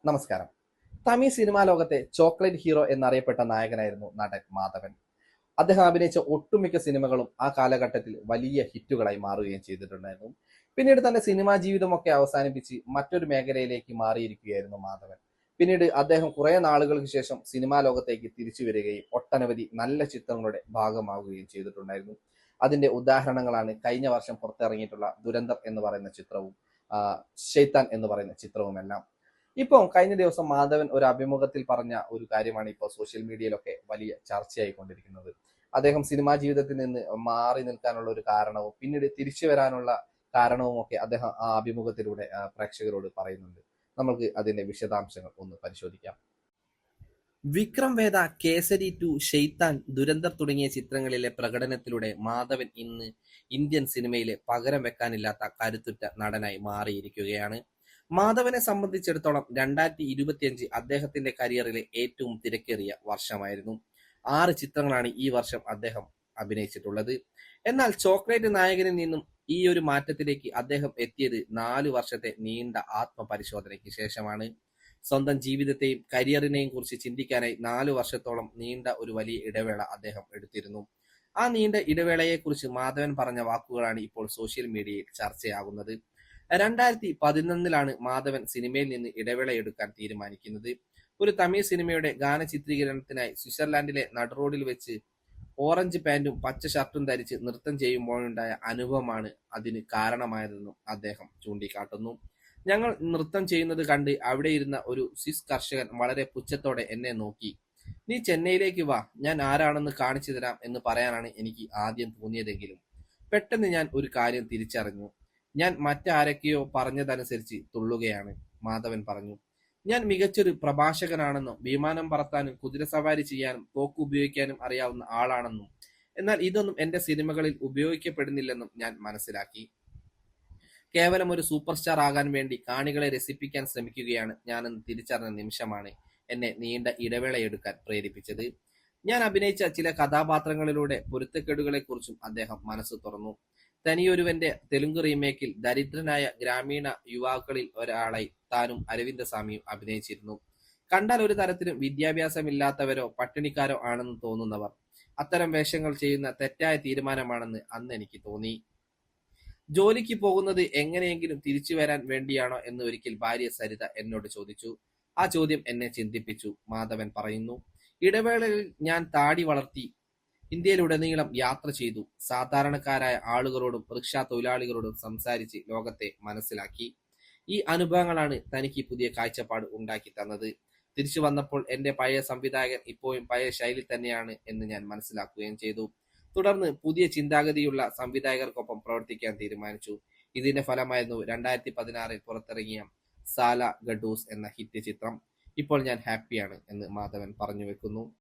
നമസ്കാരം. തമിഴ് സിനിമാ ലോകത്തെ chocolate hero എന്നറിയപ്പെട്ട നായകനായിരുന്നു നടൻ മാധവൻ. അദ്ദേഹം അഭിനയിച്ച ഒട്ടുമിക്ക സിനിമകളും ആ കാലഘട്ടത്തിൽ വലിയ ഹിറ്റുകളായി മാറുകയും ചെയ്തിട്ടുണ്ടായിരുന്നു. പിന്നീട് തന്റെ സിനിമാ ജീവിതമൊക്കെ അവസാനിപ്പിച്ച് മറ്റൊരു മേഖലയിലേക്ക് മാറിയിരിക്കുകയായിരുന്നു മാധവൻ. പിന്നീട് അദ്ദേഹം കുറെ നാളുകൾക്ക് ശേഷം സിനിമാ ലോകത്തേക്ക് തിരിച്ചു വരികയും ഒട്ടനവധി നല്ല ചിത്രങ്ങളുടെ ഭാഗമാവുകയും ചെയ്തിട്ടുണ്ടായിരുന്നു. അതിന്റെ ഉദാഹരണങ്ങളാണ് കഴിഞ്ഞ വർഷം പുറത്തിറങ്ങിയിട്ടുള്ള ദുരന്തർ എന്ന് പറയുന്ന ചിത്രവും ആ, ഷെയ്ത്താൻ എന്ന് പറയുന്ന ചിത്രവുമെല്ലാം. ഇപ്പം കഴിഞ്ഞ ദിവസം മാധവൻ ഒരു അഭിമുഖത്തിൽ പറഞ്ഞ ഒരു കാര്യമാണ് ഇപ്പോൾ സോഷ്യൽ മീഡിയയിലൊക്കെ വലിയ ചർച്ചയായിക്കൊണ്ടിരിക്കുന്നത്. അദ്ദേഹം സിനിമാ ജീവിതത്തിൽ നിന്ന് മാറി നിൽക്കാനുള്ള ഒരു കാരണവും പിന്നീട് തിരിച്ചു വരാനുള്ള കാരണവും ഒക്കെ അദ്ദേഹം ആ അഭിമുഖത്തിലൂടെ പ്രേക്ഷകരോട് പറയുന്നുണ്ട്. നമുക്ക് അതിന്റെ വിശദാംശങ്ങൾ ഒന്ന് പരിശോധിക്കാം. വിക്രം വേദ, കേസരി ടു, ഷെയ്ത്താൻ, ദുരന്തർ തുടങ്ങിയ ചിത്രങ്ങളിലെ പ്രകടനത്തിലൂടെ മാധവൻ ഇന്ന് ഇന്ത്യൻ സിനിമയിലെ പകരം വെക്കാനില്ലാത്ത കരുത്തുറ്റ നടനായി മാറിയിരിക്കുകയാണ്. മാധവനെ സംബന്ധിച്ചിടത്തോളം 2025 അദ്ദേഹത്തിന്റെ കരിയറിലെ ഏറ്റവും തിരക്കേറിയ വർഷമായിരുന്നു. 6 ചിത്രങ്ങളാണ് ഈ വർഷം അദ്ദേഹം അഭിനയിച്ചിട്ടുള്ളത്. എന്നാൽ ചോക്ലേറ്റ് നായകനിൽ നിന്നും ഈ ഒരു മാറ്റത്തിലേക്ക് അദ്ദേഹം എത്തിയത് 4 വർഷത്തെ നീണ്ട ആത്മപരിശോധനയ്ക്ക് ശേഷമാണ്. സ്വന്തം ജീവിതത്തെയും കരിയറിനെയും കുറിച്ച് ചിന്തിക്കാനായി 4 വർഷത്തോളം നീണ്ട ഒരു വലിയ ഇടവേള അദ്ദേഹം എടുത്തിരുന്നു. ആ നീണ്ട ഇടവേളയെക്കുറിച്ച് മാധവൻ പറഞ്ഞ വാക്കുകളാണ് ഇപ്പോൾ സോഷ്യൽ മീഡിയയിൽ ചർച്ചയാകുന്നത്. 2011 മാധവൻ സിനിമയിൽ നിന്ന് ഇടവേളയെടുക്കാൻ തീരുമാനിക്കുന്നത്. ഒരു തമിഴ് സിനിമയുടെ ഗാന ചിത്രീകരണത്തിനായി സ്വിറ്റ്സർലാൻഡിലെ നടുറോഡിൽ വെച്ച് ഓറഞ്ച് പാന്റും പച്ച ഷർട്ടും ധരിച്ച് നൃത്തം ചെയ്യുമ്പോഴുണ്ടായ അനുഭവമാണ് അതിന് കാരണമായതെന്നും അദ്ദേഹം ചൂണ്ടിക്കാട്ടുന്നു. ഞങ്ങൾ നൃത്തം ചെയ്യുന്നത് കണ്ട് അവിടെ ഇരുന്ന ഒരു സ്വിസ് കർഷകൻ വളരെ പുച്ഛത്തോടെ എന്നെ നോക്കി. നീ ചെന്നൈയിലേക്ക് വാ, ഞാൻ ആരാണെന്ന് കാണിച്ചു തരാം എന്ന് പറയാനാണ് എനിക്ക് ആദ്യം തോന്നിയതെങ്കിലും പെട്ടെന്ന് ഞാൻ ഒരു കാര്യം തിരിച്ചറിഞ്ഞു. ഞാൻ മറ്റാരൊക്കെയോ പറഞ്ഞതനുസരിച്ച് തുള്ളുകയാണ്. മാധവൻ പറഞ്ഞു. ഞാൻ മികച്ചൊരു പ്രഭാഷകനാണെന്നും വിമാനം പറത്താനും കുതിരസവാരി ചെയ്യാനും തോക്ക് ഉപയോഗിക്കാനും അറിയാവുന്ന ആളാണെന്നും എന്നാൽ ഇതൊന്നും എന്റെ സിനിമകളിൽ ഉപയോഗിക്കപ്പെടുന്നില്ലെന്നും ഞാൻ മനസ്സിലാക്കി. കേവലം ഒരു സൂപ്പർ സ്റ്റാർ ആകാൻ വേണ്ടി കാണികളെ രസിപ്പിക്കാൻ ശ്രമിക്കുകയാണ് ഞാനെന്ന് തിരിച്ചറിഞ്ഞ നിമിഷമാണ് എന്നെ നീണ്ട ഇടവേളയെടുക്കാൻ പ്രേരിപ്പിച്ചത്. ഞാൻ അഭിനയിച്ച ചില കഥാപാത്രങ്ങളിലൂടെ പൊരുത്തക്കേടുകളെക്കുറിച്ചും അദ്ദേഹം മനസ്സ് തുറന്നു. തനിയൊരുവന്റെ തെലുങ്ക് റീമേക്കിൽ ദരിദ്രനായ ഗ്രാമീണ യുവാക്കളിൽ ഒരാളായി താനും അരവിന്ദസ്വാമിയും അഭിനയിച്ചിരുന്നു. കണ്ടാൽ ഒരു തരത്തിലും വിദ്യാഭ്യാസമില്ലാത്തവരോ പട്ടിണിക്കാരോ ആണെന്ന് തോന്നുന്നവർ. അത്തരം വേഷങ്ങൾ ചെയ്യുന്ന തെറ്റായ തീരുമാനമാണെന്ന് അന്ന് എനിക്ക് തോന്നി. ജോലിക്ക് പോകുന്നത് എങ്ങനെയെങ്കിലും തിരിച്ചു വരാൻ വേണ്ടിയാണോ എന്ന് ഒരിക്കൽ ഭാര്യ സരിത എന്നോട് ചോദിച്ചു. ആ ചോദ്യം എന്നെ ചിന്തിപ്പിച്ചു. മാധവൻ പറയുന്നു. ഇടവേളയിൽ ഞാൻ താടി വളർത്തി ഇന്ത്യയിലുടനീളം യാത്ര ചെയ്തു. സാധാരണക്കാരായ ആളുകളോടും റിക്ഷാ തൊഴിലാളികളോടും സംസാരിച്ച് ലോകത്തെ മനസ്സിലാക്കി. ഈ അനുഭവങ്ങളാണ് തനിക്ക് പുതിയ കാഴ്ചപ്പാട് ഉണ്ടാക്കി തന്നത്. തിരിച്ചു വന്നപ്പോൾ എന്റെ പഴയ സംവിധായകൻ ഇപ്പോഴും പഴയ ശൈലി തന്നെയാണ് എന്ന് ഞാൻ മനസ്സിലാക്കുകയും ചെയ്തു. തുടർന്ന് പുതിയ ചിന്താഗതിയുള്ള സംവിധായകർക്കൊപ്പം പ്രവർത്തിക്കാൻ തീരുമാനിച്ചു. ഇതിന്റെ ഫലമായിരുന്നു 2016 പുറത്തിറങ്ങിയ സാല ഗഡൂസ് എന്ന ഹിറ്റ് ചിത്രം. ഇപ്പോൾ ഞാൻ ഹാപ്പിയാണ് എന്ന് മാധവൻ പറഞ്ഞു വെക്കുന്നു.